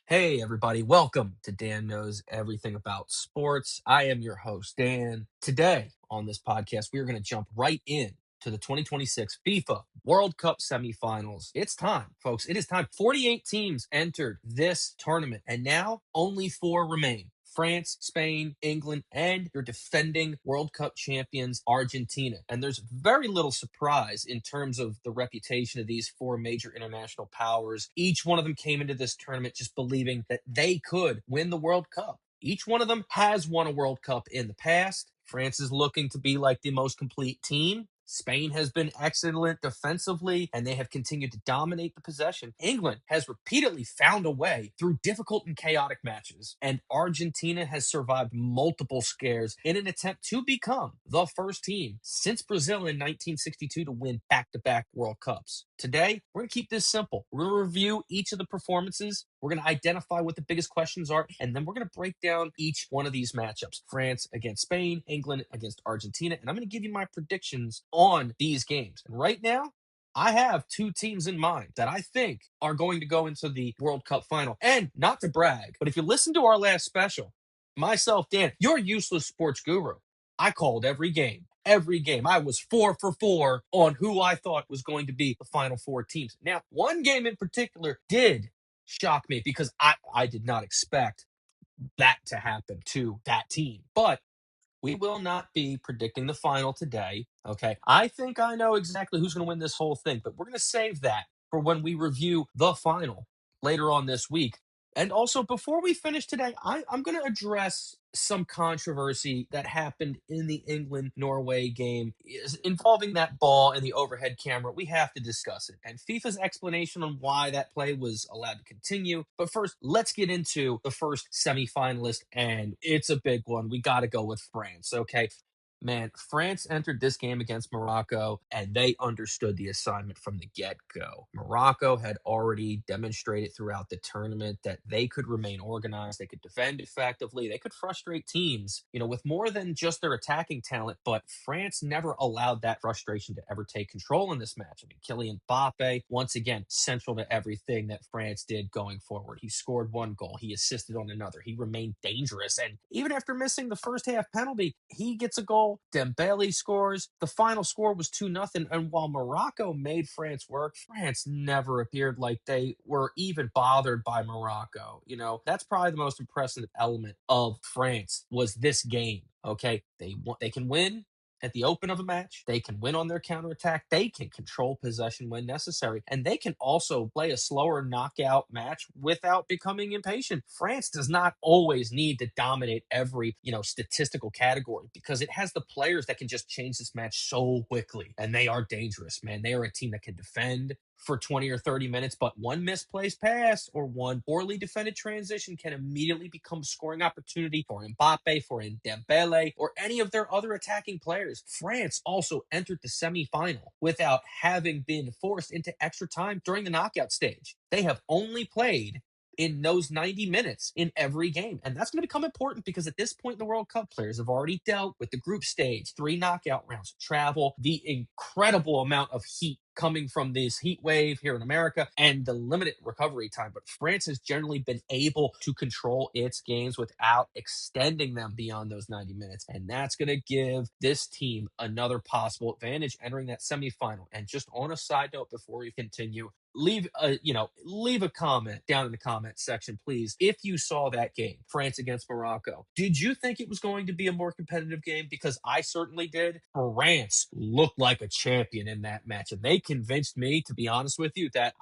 Hey, everybody, welcome to Dan Knows Everything About Sports. I am your host, Dan. Today on this podcast, we are going to jump right in to the 2026 FIFA World Cup semifinals. It's time, folks. It is time. 48 teams entered this tournament, and now only four remain. France, Spain, England, and your defending World Cup champions, Argentina. And there's very little surprise in terms of the reputation of these four major international powers. Each one of them came into this tournament just believing that they could win the World Cup. Each one of them has won a World Cup in the past. France is looking to be like the most complete team. Spain has been excellent defensively, and they have continued to dominate the possession. England has repeatedly found a way through difficult and chaotic matches, and Argentina has survived multiple scares in an attempt to become the first team since Brazil in 1962 to win back-to-back World Cups. Today, we're going to keep this simple. We're going to review each of the performances. We're going to identify what the biggest questions are, and then we're going to break down each one of these matchups. France against Spain, England against Argentina, and I'm going to give you my predictions on these games. And right now, I have two teams in mind that I think are going to go into the World Cup final. And not to brag, but if you listen to our last special, myself, Dan, your useless sports guru, I called every game. Every game. I was 4 for 4 on who I thought was going to be the final four teams. Now, one game in particular did shock me because I did not expect that to happen to that team. But we will not be predicting the final today. Okay. I think I know exactly who's going to win this whole thing, but we're going to save that for when we review the final later on this week. And also, before we finish today, I'm going to address some controversy that happened in the England Norway game involving that ball and the overhead camera. We have to discuss it and FIFA's explanation on why that play was allowed to continue. But first, let's get into the first semifinalist, and it's a big one. We got to go with France. Okay. Man, France entered this game against Morocco, and they understood the assignment from the get go. Morocco had already demonstrated throughout the tournament that they could remain organized, they could defend effectively, they could frustrate teams, with more than just their attacking talent. But France never allowed that frustration to ever take control in this match. I mean, Kylian Mbappe, once again, central to everything that France did going forward. He scored one goal, he assisted on another, he remained dangerous. And even after missing the first half penalty, he gets a goal. Dembele scores. The final score was 2-0. And while Morocco made France work, France never appeared like they were even bothered by Morocco. That's probably the most impressive element of France was this game. Okay. They can win at the open of a match. They can win on their counterattack. They can control possession when necessary. And they can also play a slower knockout match without becoming impatient. France does not always need to dominate every, statistical category because it has the players that can just change this match so quickly. And they are dangerous, man. They are a team that can defend for 20 or 30 minutes, but one misplaced pass or one poorly defended transition can immediately become scoring opportunity for Mbappe, for Dembele, or any of their other attacking players. France also entered the semifinal without having been forced into extra time during the knockout stage. They have only played in those 90 minutes in every game. And that's going to become important because at this point in the World Cup, players have already dealt with the group stage, 3 knockout rounds, travel, the incredible amount of heat coming from this heat wave here in America, and the limited recovery time. But France has generally been able to control its games without extending them beyond those 90 minutes. And that's going to give this team another possible advantage entering that semifinal. And just on a side note, before we continue, leave a comment down in the comment section, please. If you saw that game, France against Morocco, did you think it was going to be a more competitive game? Because I certainly did. France looked like a champion in that match, and they convinced me, to be honest with you, that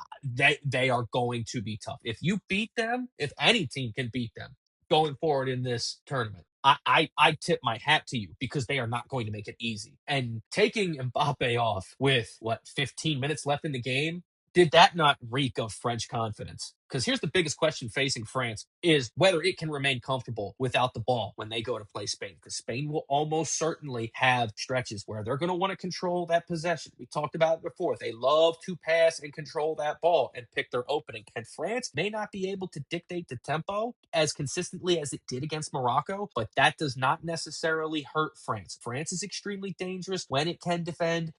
they are going to be tough. If you beat them, if any team can beat them going forward in this tournament, I tip my hat to you because they are not going to make it easy. And taking Mbappe off with 15 minutes left in the game, did that not reek of French confidence? Because here's the biggest question facing France is whether it can remain comfortable without the ball when they go to play Spain. Because Spain will almost certainly have stretches where they're going to want to control that possession. We talked about it before. They love to pass and control that ball and pick their opening. And France may not be able to dictate the tempo as consistently as it did against Morocco, but that does not necessarily hurt France. France is extremely dangerous when it can defend.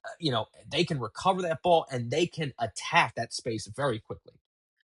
They can recover that ball and they can attack that space very quickly.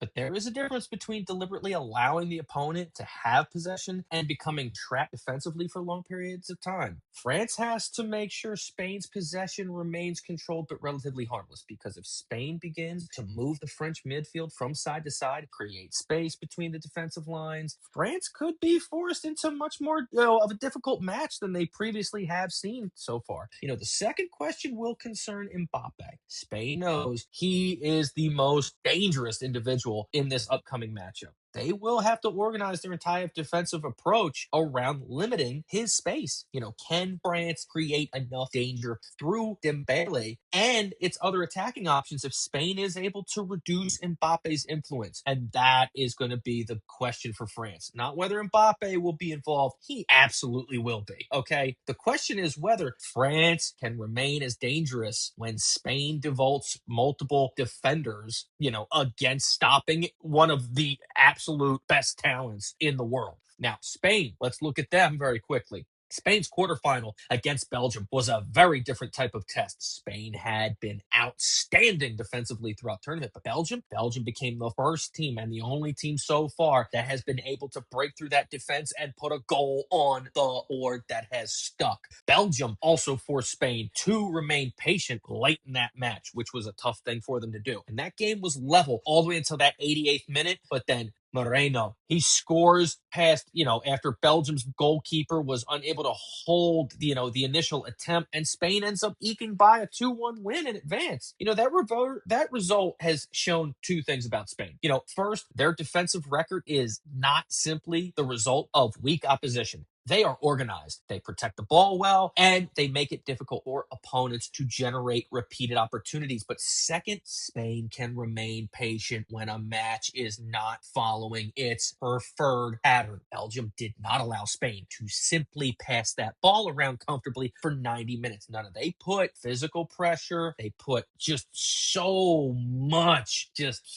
But there is a difference between deliberately allowing the opponent to have possession and becoming trapped defensively for long periods of time. France has to make sure Spain's possession remains controlled but relatively harmless, because if Spain begins to move the French midfield from side to side, create space between the defensive lines, France could be forced into much more of a difficult match than they previously have seen so far. The second question will concern Mbappe. Spain knows he is the most dangerous individual in this upcoming matchup. They will have to organize their entire defensive approach around limiting his space. Can France create enough danger through Dembele and its other attacking options if Spain is able to reduce Mbappe's influence? And that is going to be the question for France. Not whether Mbappe will be involved. He absolutely will be. Okay. The question is whether France can remain as dangerous when Spain devotes multiple defenders, against stopping one of the absolute best talents in the world. Now, Spain, let's look at them very quickly. Spain's quarterfinal against Belgium was a very different type of test. Spain had been outstanding defensively throughout the tournament, but Belgium became the first team and the only team so far that has been able to break through that defense and put a goal on the board that has stuck. Belgium also forced Spain to remain patient late in that match, which was a tough thing for them to do. And that game was level all the way until that 88th minute, but then Moreno, he scores past, after Belgium's goalkeeper was unable to hold, the initial attempt, and Spain ends up eking by a 2-1 win in advance. That result has shown two things about Spain. First, their defensive record is not simply the result of weak opposition. They are organized. They protect the ball well, and they make it difficult for opponents to generate repeated opportunities. But second, Spain can remain patient when a match is not following its preferred pattern. Belgium did not allow Spain to simply pass that ball around comfortably for 90 minutes. They put physical pressure. They put just so much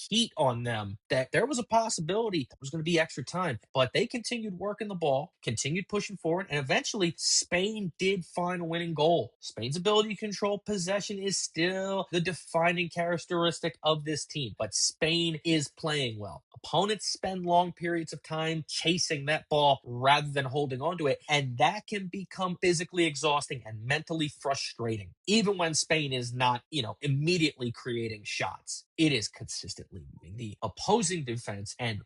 heat on them that there was a possibility there was going to be extra time. But they continued working the ball, continued pushing forward, and eventually Spain did find a winning goal. Spain's ability to control possession is still the defining characteristic of this team, but Spain is playing well. Opponents spend long periods of time chasing that ball rather than holding onto it, and that can become physically exhausting and mentally frustrating. Even when Spain is not, immediately creating shots, it is consistently moving the opposing defense and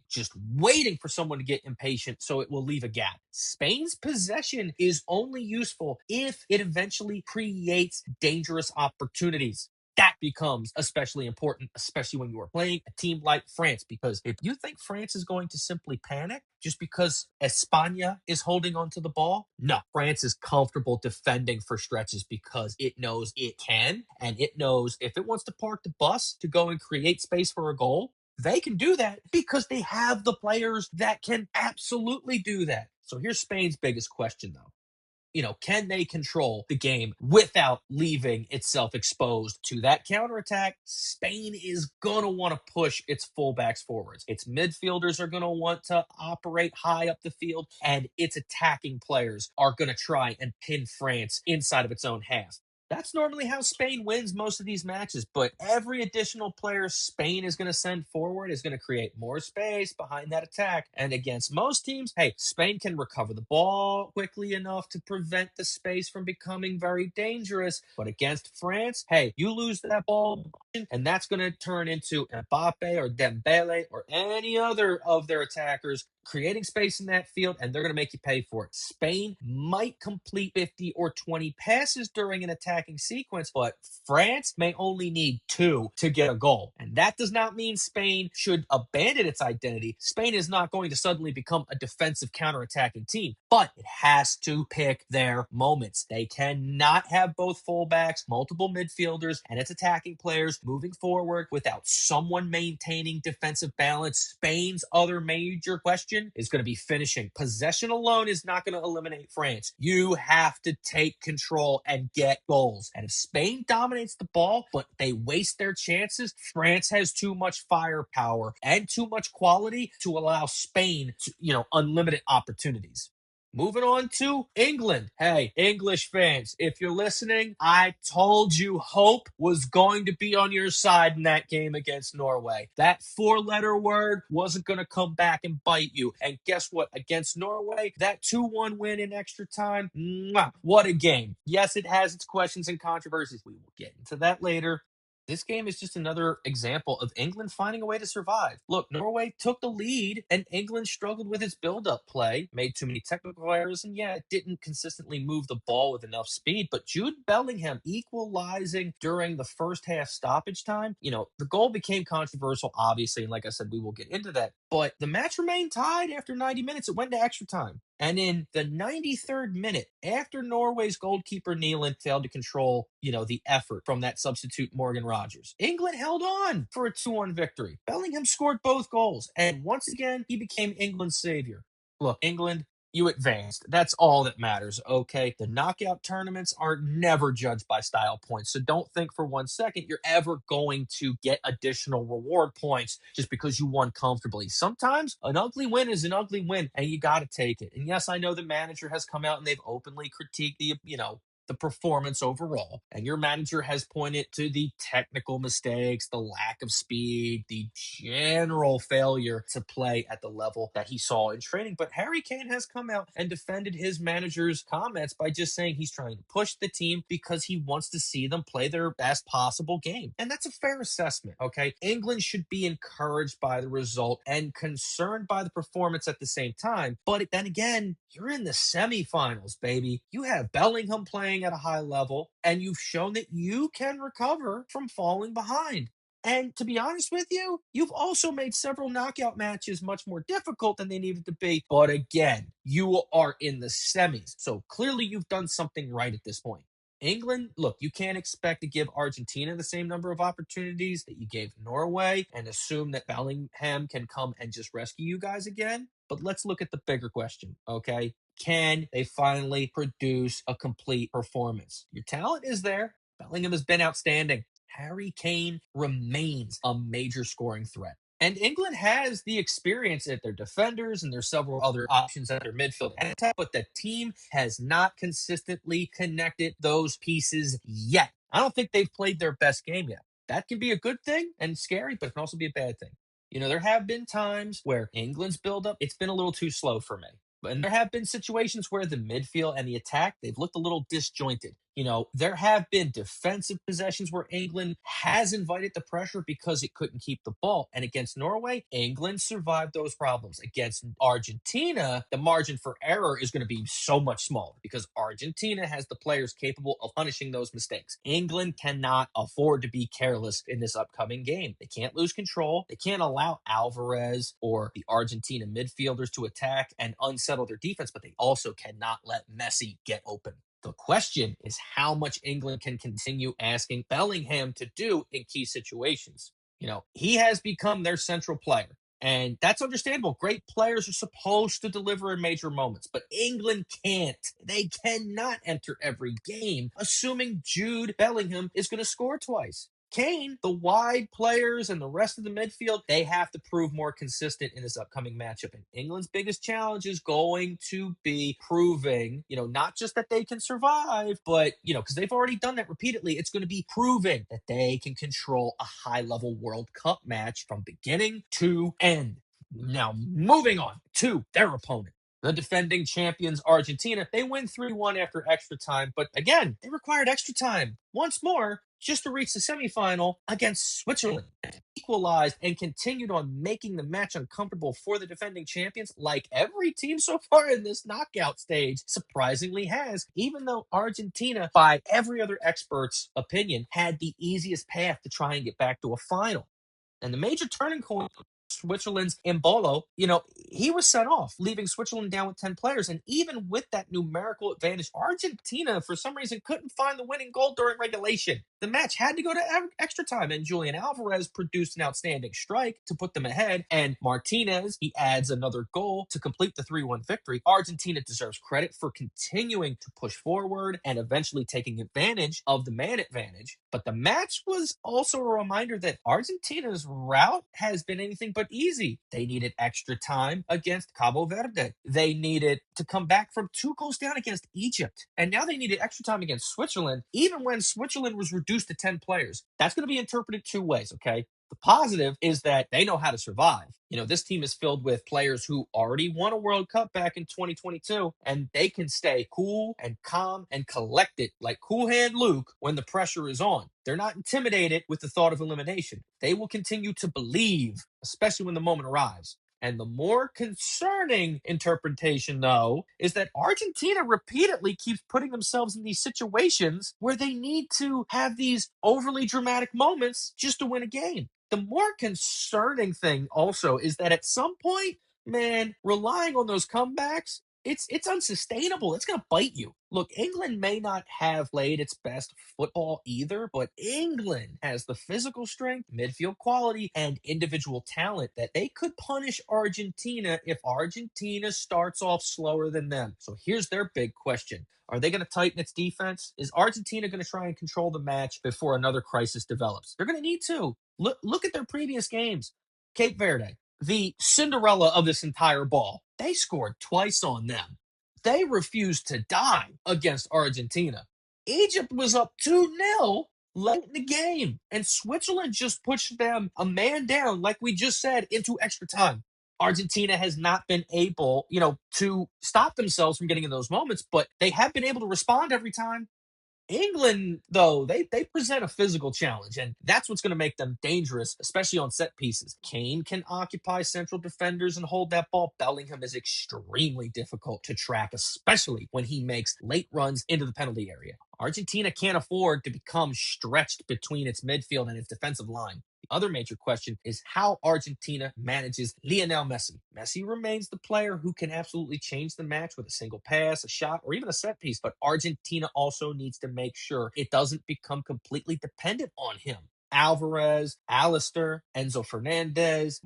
just waiting for someone to get impatient so it will leave a gap. Spain's possession is only useful if it eventually creates dangerous opportunities. That becomes especially important, especially when you are playing a team like France, because if you think France is going to simply panic just because España is holding onto the ball, no. France is comfortable defending for stretches because it knows it can, and it knows if it wants to park the bus to go and create space for a goal, they can do that because they have the players that can absolutely do that. So here's Spain's biggest question, though. Can they control the game without leaving itself exposed to that counterattack? Spain is going to want to push its fullbacks forwards. Its midfielders are going to want to operate high up the field, and its attacking players are going to try and pin France inside of its own half. That's normally how Spain wins most of these matches, but every additional player Spain is going to send forward is going to create more space behind that attack. And against most teams, hey, Spain can recover the ball quickly enough to prevent the space from becoming very dangerous. But against France, hey, you lose that ball, and that's going to turn into Mbappe or Dembele or any other of their attackers creating space in that field, and they're going to make you pay for it. Spain might complete 50 or 20 passes during an attacking sequence, but France may only need 2 to get a goal. And that does not mean Spain should abandon its identity. Spain is not going to suddenly become a defensive counterattacking team, but it has to pick their moments. They cannot have both fullbacks, multiple midfielders, and its attacking players moving forward without someone maintaining defensive balance. Spain's other major question is going to be finishing. Possession alone is not going to eliminate France. You have to take control and get goals. And if Spain dominates the ball, but they waste their chances, France has too much firepower and too much quality to allow Spain to, unlimited opportunities. Moving on to England. Hey, English fans, if you're listening, I told you hope was going to be on your side in that game against Norway. That four-letter word wasn't going to come back and bite you. And guess what? Against Norway, that 2-1 win in extra time, mwah, what a game. Yes, it has its questions and controversies. We will get into that later. This game is just another example of England finding a way to survive. Look, Norway took the lead, and England struggled with its build-up play, made too many technical errors, and yeah, it didn't consistently move the ball with enough speed. But Jude Bellingham equalizing during the first half stoppage time, the goal became controversial, obviously, and like I said, we will get into that. But the match remained tied after 90 minutes. It went to extra time. And in the 93rd minute, after Norway's goalkeeper Neeland failed to control, the effort from that substitute Morgan Rogers, England held on for a 2-1 victory. Bellingham scored both goals, and once again, he became England's savior. Look, England, you advanced. That's all that matters, okay? The knockout tournaments are never judged by style points, so don't think for 1 second you're ever going to get additional reward points just because you won comfortably. Sometimes an ugly win is an ugly win, and you got to take it. And yes, I know the manager has come out and they've openly critiqued the performance overall. And your manager has pointed to the technical mistakes, the lack of speed, the general failure to play at the level that he saw in training. But Harry Kane has come out and defended his manager's comments by just saying he's trying to push the team because he wants to see them play their best possible game. And that's a fair assessment, okay? England should be encouraged by the result and concerned by the performance at the same time. But then again, you're in the semifinals, baby. You have Bellingham playing at a high level, and you've shown that you can recover from falling behind. And to be honest with you, you've also made several knockout matches much more difficult than they needed to be. But again, you are in the semis. So clearly you've done something right at this point. England, look, you can't expect to give Argentina the same number of opportunities that you gave Norway and assume that Bellingham can come and just rescue you guys again. But let's look at the bigger question, okay? Can they finally produce a complete performance? Your talent is there. Bellingham has been outstanding. Harry Kane remains a major scoring threat. And England has the experience at their defenders, and there's several other options at their midfield and attack, but the team has not consistently connected those pieces yet. I don't think they've played their best game yet. That can be a good thing and scary, but it can also be a bad thing. There have been times where England's build-up, it's been a little too slow for me. And there have been situations where the midfield and the attack, they've looked a little disjointed. There have been defensive possessions where England has invited the pressure because it couldn't keep the ball. And against Norway, England survived those problems. Against Argentina, the margin for error is going to be so much smaller because Argentina has the players capable of punishing those mistakes. England cannot afford to be careless in this upcoming game. They can't lose control. They can't allow Alvarez or the Argentina midfielders to attack and unsettle their defense, but they also cannot let Messi get open. The question is how much England can continue asking Bellingham to do in key situations. He has become their central player. And that's understandable. Great players are supposed to deliver in major moments, but England can't. They cannot enter every game, assuming Jude Bellingham is going to score twice. Kane, the wide players, and the rest of the midfield, they have to prove more consistent in this upcoming matchup. And England's biggest challenge is going to be proving, not just that they can survive, but, because they've already done that repeatedly, it's going to be proving that they can control a high-level World Cup match from beginning to end. Now, moving on to their opponent. The defending champions, Argentina, they win 3-1 after extra time. But again, they required extra time once more just to reach the semifinal against Switzerland. Equalized and continued on making the match uncomfortable for the defending champions, like every team so far in this knockout stage surprisingly has, even though Argentina, by every other expert's opinion, had the easiest path to try and get back to a final. And the major turning point, Switzerland's Embolo, he was sent off, leaving Switzerland down with 10 players. And even with that numerical advantage, Argentina, for some reason, couldn't find the winning goal during regulation. The match had to go to extra time, and Julian Alvarez produced an outstanding strike to put them ahead. And Martinez, he adds another goal to complete the 3-1 victory. Argentina deserves credit for continuing to push forward and eventually taking advantage of the man advantage. But the match was also a reminder that Argentina's route has been anything but but easy. They needed extra time against Cabo Verde. They needed to come back from 2 goals down against Egypt. And now they needed extra time against Switzerland, even when Switzerland was reduced to 10 players. That's going to be interpreted two ways, okay? The positive is that they know how to survive. This team is filled with players who already won a World Cup back in 2022, and they can stay cool and calm and collected like Cool Hand Luke when the pressure is on. They're not intimidated with the thought of elimination. They will continue to believe, especially when the moment arrives. And the more concerning interpretation, though, is that Argentina repeatedly keeps putting themselves in these situations where they need to have these overly dramatic moments just to win a game. The more concerning thing also is that at some point, man, relying on those comebacks, it's unsustainable. It's going to bite you. Look, England may not have played its best football either, but England has the physical strength, midfield quality, and individual talent that they could punish Argentina if Argentina starts off slower than them. So here's their big question. Are they going to tighten its defense? Is Argentina going to try and control the match before another crisis develops? They're going to need to. Look at their previous games. Cape Verde, the Cinderella of this entire ball, they scored twice on them. They refused to die against Argentina. Egypt was up 2-0 late in the game, and Switzerland just pushed them a man down, like we just said, into extra time. Argentina has not been able, to stop themselves from getting in those moments, but they have been able to respond every time. England, though, they present a physical challenge, and that's what's going to make them dangerous, especially on set pieces. Kane can occupy central defenders and hold that ball. Bellingham is extremely difficult to track, especially when he makes late runs into the penalty area. Argentina can't afford to become stretched between its midfield and its defensive line. The other major question is how Argentina manages Lionel Messi. Messi remains the player who can absolutely change the match with a single pass, a shot, or even a set piece, but Argentina also needs to make sure it doesn't become completely dependent on him. Alvarez, Alistair, Enzo Fernandez,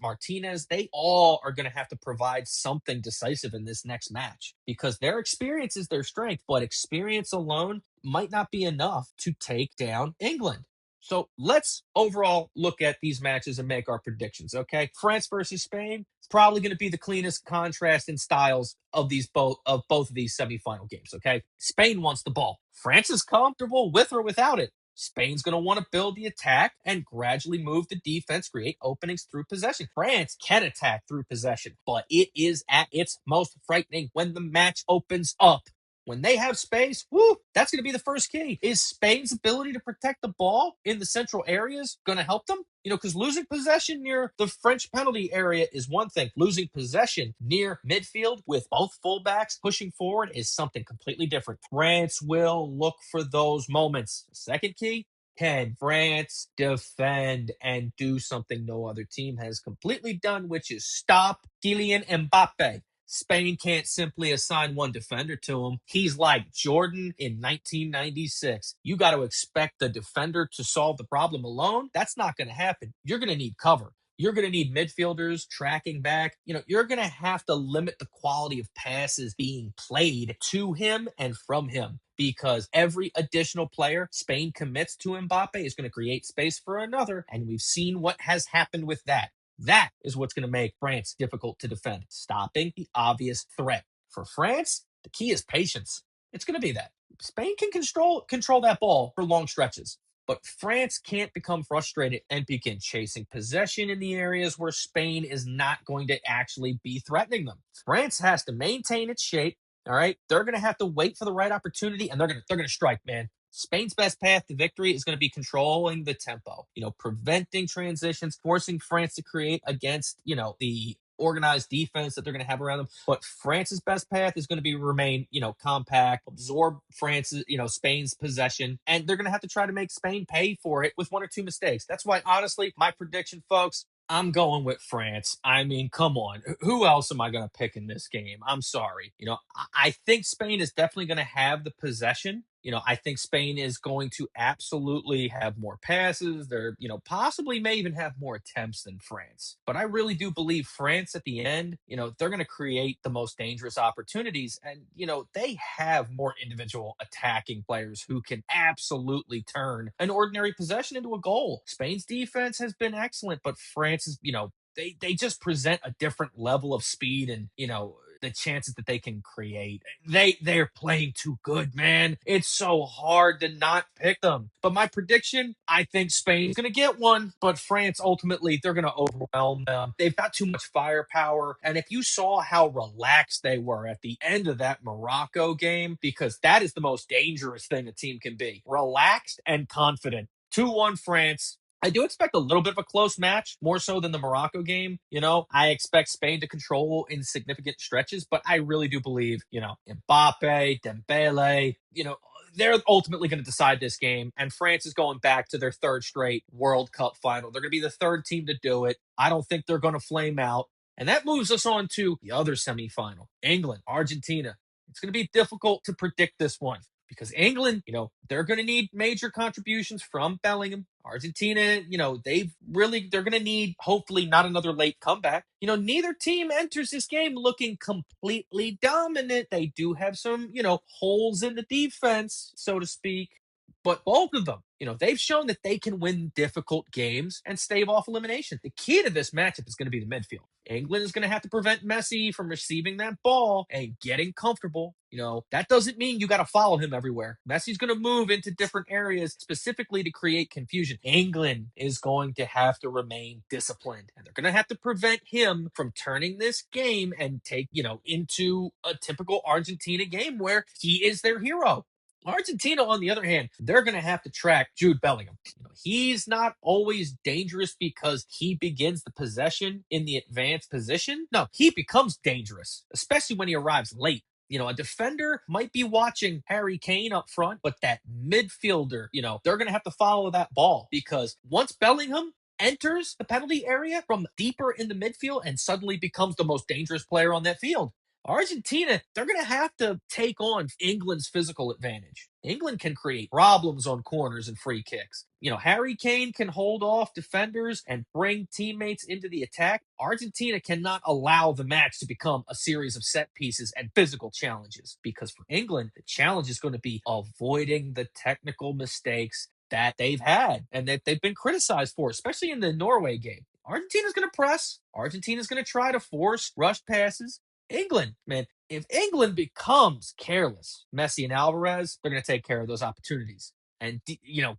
Martinez, they all are going to have to provide something decisive in this next match because their experience is their strength, but experience alone might not be enough to take down England. So let's overall look at these matches and make our predictions, okay? France versus Spain, it's probably going to be the cleanest contrast in styles of both of these semifinal games, okay? Spain wants the ball. France is comfortable with or without it. Spain's going to want to build the attack and gradually move the defense, create openings through possession. France can attack through possession, but it is at its most frightening when the match opens up. When they have space, that's going to be the first key. Is Spain's ability to protect the ball in the central areas going to help them? Because losing possession near the French penalty area is one thing. Losing possession near midfield with both fullbacks pushing forward is something completely different. France will look for those moments. Second key, can France defend and do something no other team has completely done, which is stop Kylian Mbappe? Spain can't simply assign one defender to him. He's like Jordan in 1996. You got to expect the defender to solve the problem alone. That's not going to happen. You're going to need cover. You're going to need midfielders tracking back. You're going to have to limit the quality of passes being played to him and from him because every additional player Spain commits to Mbappe is going to create space for another. And we've seen what has happened with that. That is what's going to make France difficult to defend, stopping the obvious threat. For France, the key is patience. It's going to be that. Spain can control that ball for long stretches, but France can't become frustrated and begin chasing possession in the areas where Spain is not going to actually be threatening them. France has to maintain its shape. All right, they're going to have to wait for the right opportunity, and they're going to strike, man. Spain's best path to victory is going to be controlling the tempo, preventing transitions, forcing France to create against, the organized defense that they're going to have around them. But France's best path is going to be remain, compact, absorb Spain's possession, and they're going to have to try to make Spain pay for it with one or two mistakes. That's why, honestly, my prediction, folks, I'm going with France. I mean, come on. Who else am I going to pick in this game? I'm sorry. I think Spain is definitely going to have the possession. I think Spain is going to absolutely have more passes. They're, possibly may even have more attempts than France. But I really do believe France at the end, they're going to create the most dangerous opportunities. And, they have more individual attacking players who can absolutely turn an ordinary possession into a goal. Spain's defense has been excellent, but France is, they just present a different level of speed and the chances that they can create. They're playing too good, man. It's so hard to not pick them. But my prediction, I think Spain's going to get one, but France ultimately they're going to overwhelm them. They've got too much firepower, and if you saw how relaxed they were at the end of that Morocco game, because that is the most dangerous thing a team can be. Relaxed and confident. 2-1 France. I do expect a little bit of a close match, more so than the Morocco game. I expect Spain to control in significant stretches, but I really do believe, Mbappe, Dembele, they're ultimately going to decide this game. And France is going back to their third straight World Cup final. They're going to be the third team to do it. I don't think they're going to flame out. And that moves us on to the other semifinal, England, Argentina. It's going to be difficult to predict this one because England, they're going to need major contributions from Bellingham. Argentina, they're going to need, hopefully, not another late comeback. Neither team enters this game looking completely dominant. They do have some, holes in the defense, so to speak. But both of them, they've shown that they can win difficult games and stave off elimination. The key to this matchup is going to be the midfield. England is going to have to prevent Messi from receiving that ball and getting comfortable. That doesn't mean you got to follow him everywhere. Messi's going to move into different areas specifically to create confusion. England is going to have to remain disciplined, and they're going to have to prevent him from turning this game and take, into a typical Argentina game where he is their hero. Argentina, on the other hand, they're going to have to track Jude Bellingham. He's not always dangerous because he begins the possession in the advanced position. No, he becomes dangerous, especially when he arrives late. A defender might be watching Harry Kane up front, but that midfielder, they're going to have to follow that ball because once Bellingham enters the penalty area from deeper in the midfield and suddenly becomes the most dangerous player on that field, Argentina, they're going to have to take on England's physical advantage. England can create problems on corners and free kicks. Harry Kane can hold off defenders and bring teammates into the attack. Argentina cannot allow the match to become a series of set pieces and physical challenges because for England, the challenge is going to be avoiding the technical mistakes that they've had and that they've been criticized for, especially in the Norway game. Argentina's going to press. Argentina's going to try to force rush passes. England, man, if England becomes careless, Messi and Alvarez, they're going to take care of those opportunities. And,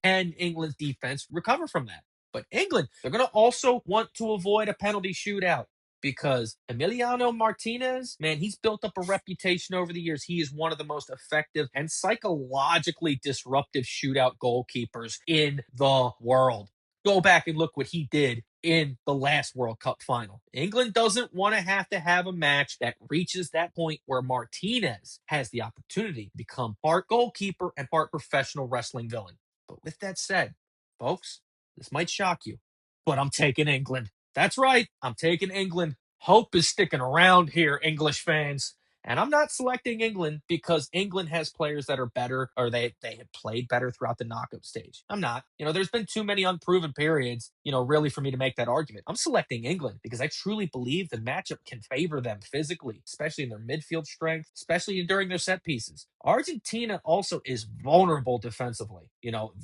can England's defense recover from that? But England, they're going to also want to avoid a penalty shootout because Emiliano Martinez, man, he's built up a reputation over the years. He is one of the most effective and psychologically disruptive shootout goalkeepers in the world. Go back and look what he did in the last World Cup final. England doesn't want to have a match that reaches that point where Martinez has the opportunity to become part goalkeeper and part professional wrestling villain. But with that said, folks, this might shock you, but I'm taking England. That's right, I'm taking England. Hope is sticking around here, English fans. And I'm not selecting England because England has players that are better or they have played better throughout the knockout stage. I'm not. There's been too many unproven periods, really for me to make that argument. I'm selecting England because I truly believe the matchup can favor them physically, especially in their midfield strength, especially during their set pieces. Argentina also is vulnerable defensively.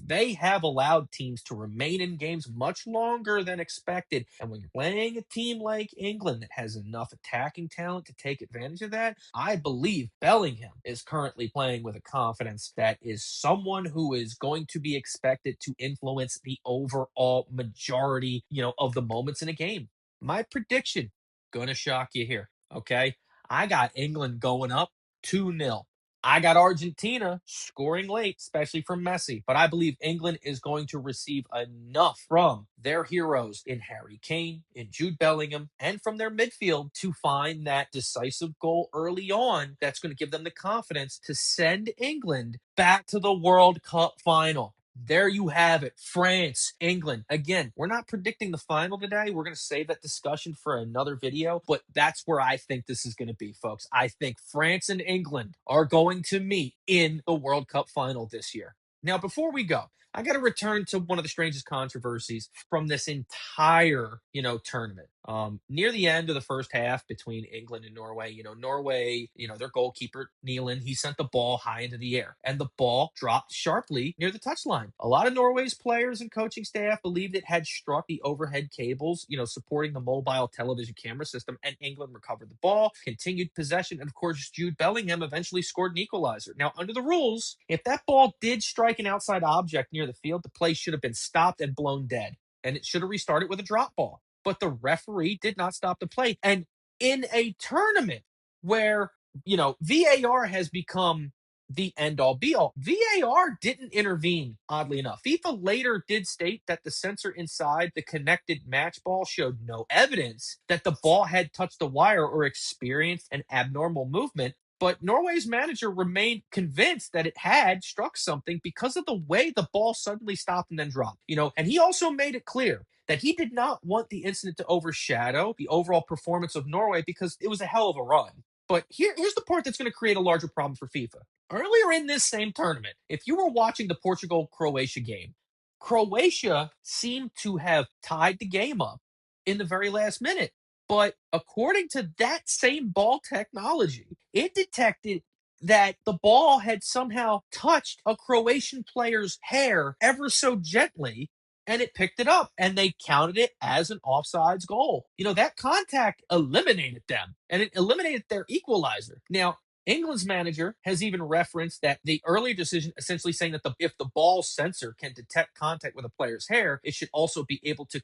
They have allowed teams to remain in games much longer than expected. And when you're playing a team like England that has enough attacking talent to take advantage of that, I believe Bellingham is currently playing with a confidence that is someone who is going to be expected to influence the overall majority, of the moments in a game. My prediction, gonna shock you here, okay? I got England going up 2-0. I got Argentina scoring late, especially from Messi. But I believe England is going to receive enough from their heroes in Harry Kane, in Jude Bellingham, and from their midfield to find that decisive goal early on that's going to give them the confidence to send England back to the World Cup final. There you have it. France, England. Again, we're not predicting the final today. We're going to save that discussion for another video, but that's where I think this is going to be, folks. I think France and England are going to meet in the World Cup final this year. Now, before we go, I got to return to one of the strangest controversies from this entire, tournament. Near the end of the first half between England and Norway, Norway, their goalkeeper, Nealon, he sent the ball high into the air and the ball dropped sharply near the touchline. A lot of Norway's players and coaching staff believed it had struck the overhead cables, supporting the mobile television camera system, and England recovered the ball, continued possession, and of course, Jude Bellingham eventually scored an equalizer. Now, under the rules, if that ball did strike an outside object near the field, the play should have been stopped and blown dead, and it should have restarted with a drop ball. But the referee did not stop the play. And in a tournament where, VAR has become the end all be all, VAR didn't intervene, oddly enough. FIFA later did state that the sensor inside the connected match ball showed no evidence that the ball had touched the wire or experienced an abnormal movement. But Norway's manager remained convinced that it had struck something because of the way the ball suddenly stopped and then dropped. And he also made it clear that he did not want the incident to overshadow the overall performance of Norway because it was a hell of a run. But here's the part that's going to create a larger problem for FIFA. Earlier in this same tournament, if you were watching the Portugal Croatia game, Croatia seemed to have tied the game up in the very last minute. But according to that same ball technology, it detected that the ball had somehow touched a Croatian player's hair ever so gently, and it picked it up and they counted it as an offsides goal. That contact eliminated them and it eliminated their equalizer. Now, England's manager has even referenced that the earlier decision essentially saying that if the ball sensor can detect contact with a player's hair, it should also be able to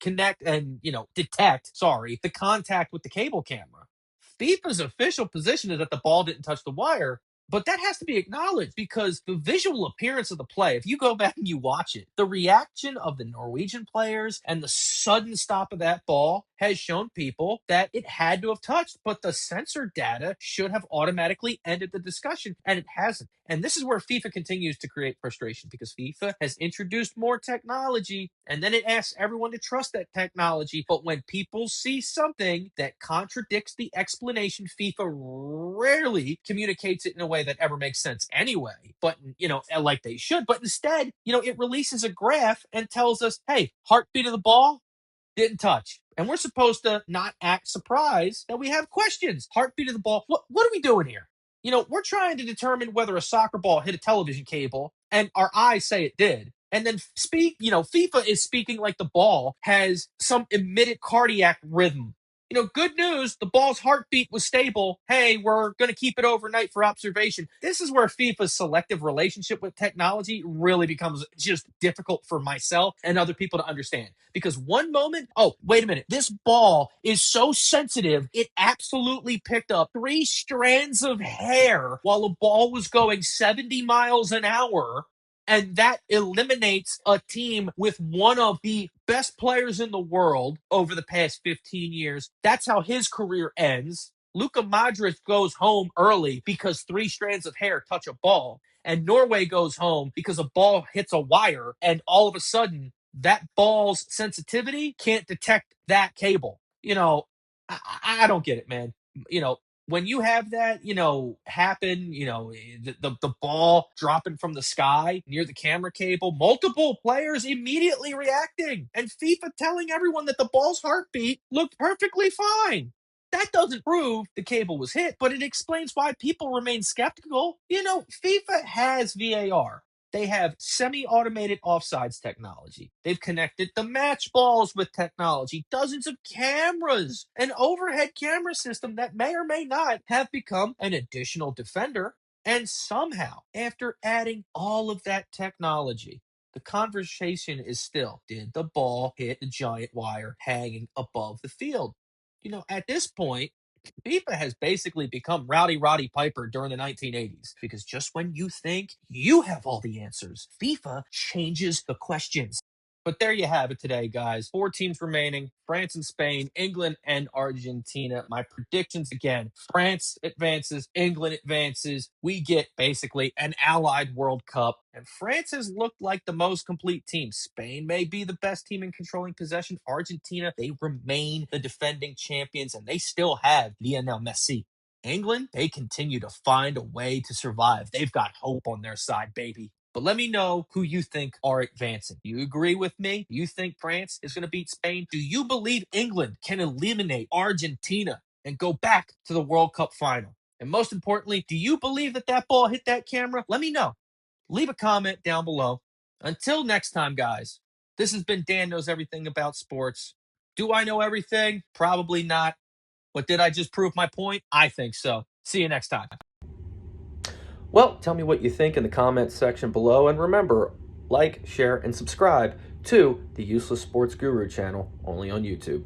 connect and detect, the contact with the cable camera. FIFA's official position is that the ball didn't touch the wire, but that has to be acknowledged because the visual appearance of the play, if you go back and you watch it, the reaction of the Norwegian players and the sudden stop of that ball has shown people that it had to have touched, but the sensor data should have automatically ended the discussion, and it hasn't. And this is where FIFA continues to create frustration because FIFA has introduced more technology and then it asks everyone to trust that technology. But when people see something that contradicts the explanation, FIFA rarely communicates it in a way that ever makes sense anyway. But, like they should. But instead, it releases a graph and tells us, hey, heartbeat of the ball, didn't touch. And we're supposed to not act surprised that we have questions. Heartbeat of the ball. What are we doing here? We're trying to determine whether a soccer ball hit a television cable, and our eyes say it did. And then FIFA is speaking like the ball has some emitted cardiac rhythm. Good news, the ball's heartbeat was stable. Hey, we're going to keep it overnight for observation. This is where FIFA's selective relationship with technology really becomes just difficult for myself and other people to understand. Because one moment, oh, wait a minute, this ball is so sensitive, it absolutely picked up 3 strands of hair while the ball was going 70 miles an hour, and that eliminates a team with one of the best players in the world over the past 15 years. That's how his career ends. Luka Modric goes home early because 3 strands of hair touch a ball. And Norway goes home because a ball hits a wire. And all of a sudden, that ball's sensitivity can't detect that cable. I don't get it, man. When you have that, happen, the ball dropping from the sky near the camera cable, multiple players immediately reacting, and FIFA telling everyone that the ball's heartbeat looked perfectly fine. That doesn't prove the cable was hit, but it explains why people remain skeptical. FIFA has VAR. They have semi-automated offsides technology. They've connected the match balls with technology, dozens of cameras, an overhead camera system that may or may not have become an additional defender. And somehow, after adding all of that technology, the conversation is still, did the ball hit the giant wire hanging above the field? At this point, FIFA has basically become Rowdy Roddy Piper during the 1980s because just when you think you have all the answers, FIFA changes the questions. But there you have it today, guys. 4 teams remaining: France and Spain, England and Argentina. My predictions again: France advances, England advances. We get basically an allied World Cup. And France has looked like the most complete team. Spain may be the best team in controlling possession. Argentina, they remain the defending champions, and they still have Lionel Messi. England, they continue to find a way to survive. They've got hope on their side, baby. But let me know who you think are advancing. Do you agree with me? Do you think France is going to beat Spain? Do you believe England can eliminate Argentina and go back to the World Cup final? And most importantly, do you believe that that ball hit that camera? Let me know. Leave a comment down below. Until next time, guys, this has been Dan Knows Everything About Sports. Do I know everything? Probably not. But did I just prove my point? I think so. See you next time. Well, tell me what you think in the comments section below. And remember, like, share, and subscribe to the Useless Sports Guru channel, only on YouTube.